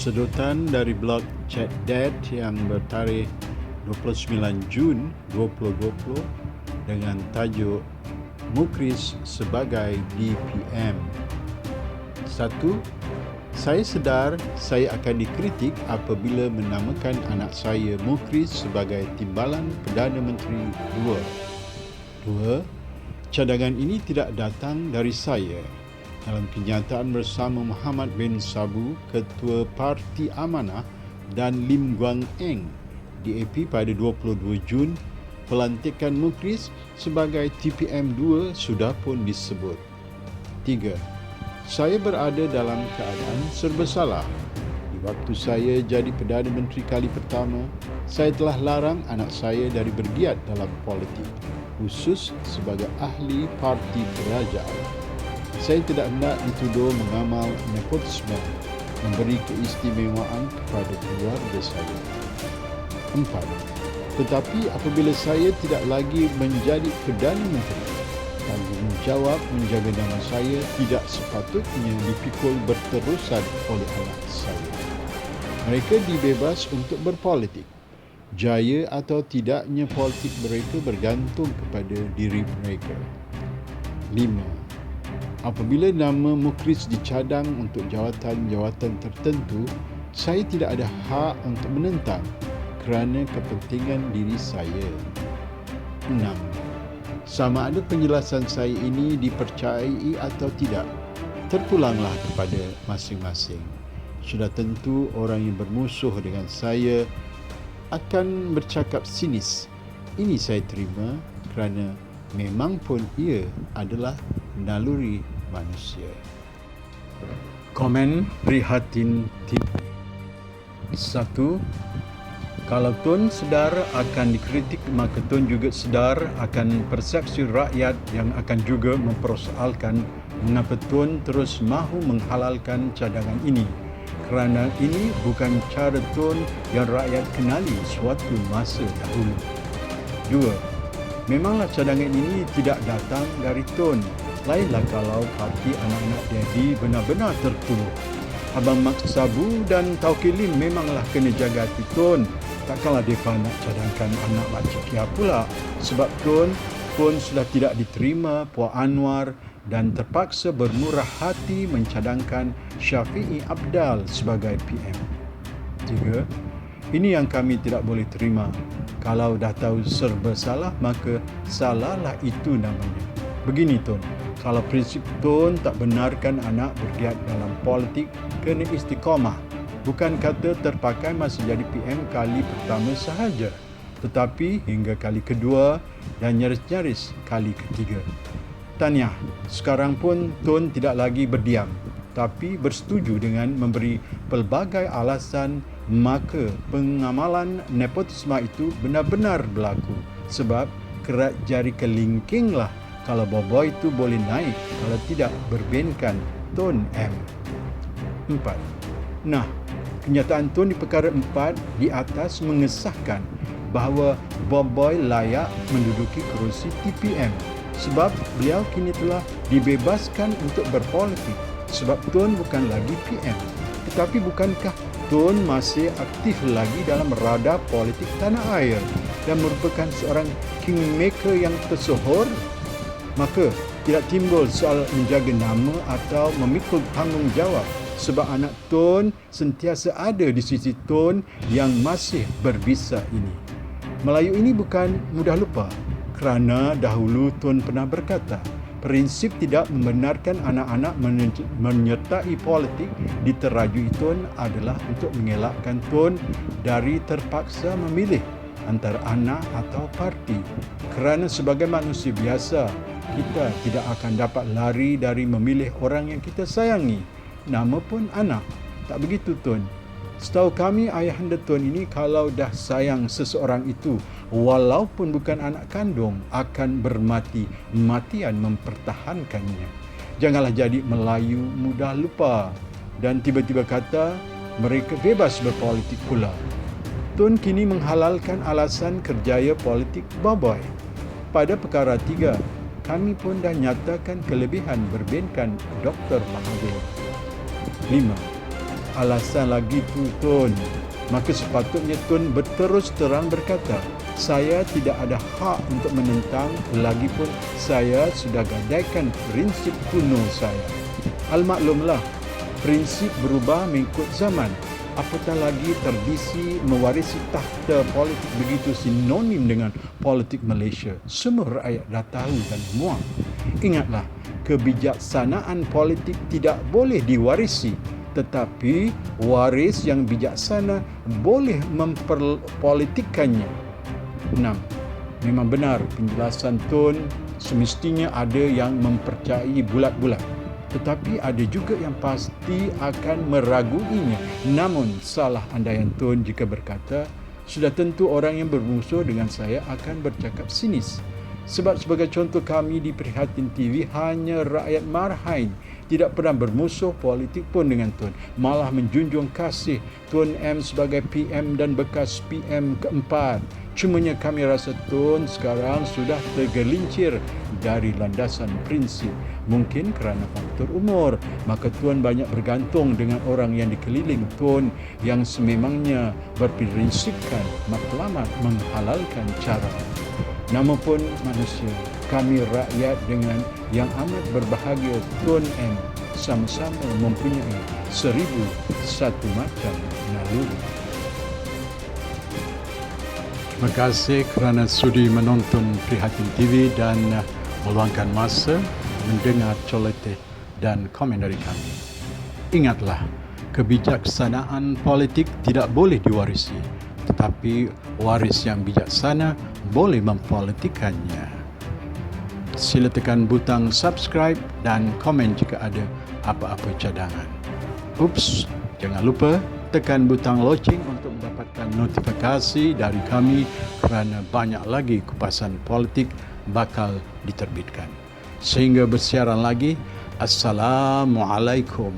Sedotan dari blog ChatDad yang bertarikh 29 Jun 2020 dengan tajuk Mukris sebagai DPM. 1. Saya sedar saya akan dikritik apabila menamakan anak saya Mukris sebagai timbalan Perdana Menteri 2. 2. Cadangan ini tidak datang dari saya. Dalam kenyataan bersama Muhammad bin Sabu, Ketua Parti Amanah, dan Lim Guang Eng, DAP pada 22 Jun, pelantikan Mukris sebagai TPM 2 sudah pun disebut. 3. Saya berada dalam keadaan serba salah. Di waktu saya jadi Perdana Menteri kali pertama, saya telah larang anak saya dari bergiat dalam politik, khusus sebagai ahli parti kerajaan. Saya tidak hendak dituduh mengamal nepotisme, memberi keistimewaan kepada keluarga saya. 4. Tetapi apabila saya tidak lagi menjadi Perdana Menteri, tanggungjawab menjaga nama saya tidak sepatutnya dipikul berterusan oleh anak saya. Mereka dibebas untuk berpolitik. Jaya atau tidaknya politik mereka bergantung kepada diri mereka. 5. Apabila nama Mukris dicadang untuk jawatan-jawatan tertentu, saya tidak ada hak untuk menentang kerana kepentingan diri saya. 6. Sama ada penjelasan saya ini dipercayai atau tidak, terpulanglah kepada masing-masing. Sudah tentu orang yang bermusuh dengan saya akan bercakap sinis. Ini saya terima kerana memang pun ia adalah naluri manusia. Komen prihatin tip. 1. Kalau Tun sedar akan dikritik, maka Tun juga sedar akan persepsi rakyat yang akan juga mempersoalkan mengapa Tun terus mahu menghalalkan cadangan ini, kerana ini bukan cara Tun yang rakyat kenali suatu masa dahulu. 2. Memanglah cadangan ini tidak datang dari Tun. Lainlah kalau parti anak-anak Daddy benar-benar tertuduh. Abang Mak Sabu dan Tauke Lim memanglah kena jaga hati Tun. Takkanlah mereka nak cadangkan anak Makcik Kia pula. Sebab Tun pun sudah tidak diterima Puan Anwar dan terpaksa bermurah hati mencadangkan Syafi'i Abdal sebagai PM. 3. Ini yang kami tidak boleh terima. Kalau dah tahu serba salah, maka salahlah itu namanya. Begini Tun, kalau prinsip Tun tak benarkan anak bergiat dalam politik, kena istiqamah. Bukan kata terpakai masa jadi PM kali pertama sahaja, tetapi hingga kali kedua dan nyaris-nyaris kali ketiga. Tahniah, sekarang pun Tun tidak lagi berdiam, tapi bersetuju dengan memberi pelbagai alasan, maka pengamalan nepotisme itu benar-benar berlaku. Sebab kerat jari kelingkinglah kalau boboi itu boleh naik, kalau tidak berbenkan Tun M. 4. Nah, kenyataan Tun di perkara 4 di atas mengesahkan bahawa boboi layak menduduki kerusi TPM sebab beliau kini telah dibebaskan untuk berpolitik sebab Tun bukan lagi PM. Tetapi bukankah Tun masih aktif lagi dalam radar politik tanah air dan merupakan seorang kingmaker yang tersohor? Maka tidak timbul soal menjaga nama atau memikul tanggungjawab sebab anak Tun sentiasa ada di sisi Tun yang masih berbisa ini. Melayu ini bukan mudah lupa kerana dahulu Tun pernah berkata, prinsip tidak membenarkan anak-anak menyertai politik diterajui Tun adalah untuk mengelakkan Tun dari terpaksa memilih antara anak atau parti. Kerana sebagai manusia biasa, kita tidak akan dapat lari dari memilih orang yang kita sayangi. Nama pun anak. Tak begitu Tun? Setahu kami ayahanda Tun ini kalau dah sayang seseorang itu, walaupun bukan anak kandung, akan bermati-matian mempertahankannya. Janganlah jadi Melayu mudah lupa dan tiba-tiba kata mereka bebas berpolitik pula. Tun kini menghalalkan alasan kerjaya politik boboi. Pada perkara 3, kami pun dah nyatakan kelebihan berbenkan Dr. Mahathir. 5. alasan lagi tu Tun. Maka sepatutnya Tun berterus terang berkata, saya tidak ada hak untuk menentang, lagipun saya sudah gadaikan prinsip kuno saya. Almaklumlah, prinsip berubah mengikut zaman. Apatah lagi tradisi mewarisi takhta politik begitu sinonim dengan politik Malaysia. Semua rakyat dah tahu dan muak. Ingatlah, kebijaksanaan politik tidak boleh diwarisi, tetapi waris yang bijaksana boleh memperpolitikkannya. 6. Memang benar penjelasan Tun, semestinya ada yang mempercayai bulat-bulat, tetapi ada juga yang pasti akan meraguinya. Namun salah andaian Tun jika berkata, sudah tentu orang yang bermusuh dengan saya akan bercakap sinis. Sebab sebagai contoh kami di Prihatin TV, hanya rakyat Marhain tidak pernah bermusuh politik pun dengan Tun. Malah menjunjung kasih Tun M sebagai PM dan bekas PM keempat. Cumanya kami rasa Tun sekarang sudah tergelincir dari landasan prinsip. Mungkin kerana faktor umur, maka Tun banyak bergantung dengan orang yang dikeliling Tun yang sememangnya berprinsipkan matlamat menghalalkan cara. Namun pun manusia, kami rakyat dengan yang amat berbahagia Tun M sama-sama mempunyai 1001 macam naluri. Terima kasih kerana sudi menonton Prihatin TV dan meluangkan masa mendengar celoteh dan komen dari kami. Ingatlah, kebijaksanaan politik tidak boleh diwarisi, tetapi waris yang bijaksana boleh mempolitikkannya. Sila tekan butang subscribe dan komen jika ada apa-apa cadangan. Ups, jangan lupa tekan butang loceng untuk mendapatkan notifikasi dari kami kerana banyak lagi kupasan politik bakal diterbitkan. Sehingga bersiaran lagi, Assalamualaikum.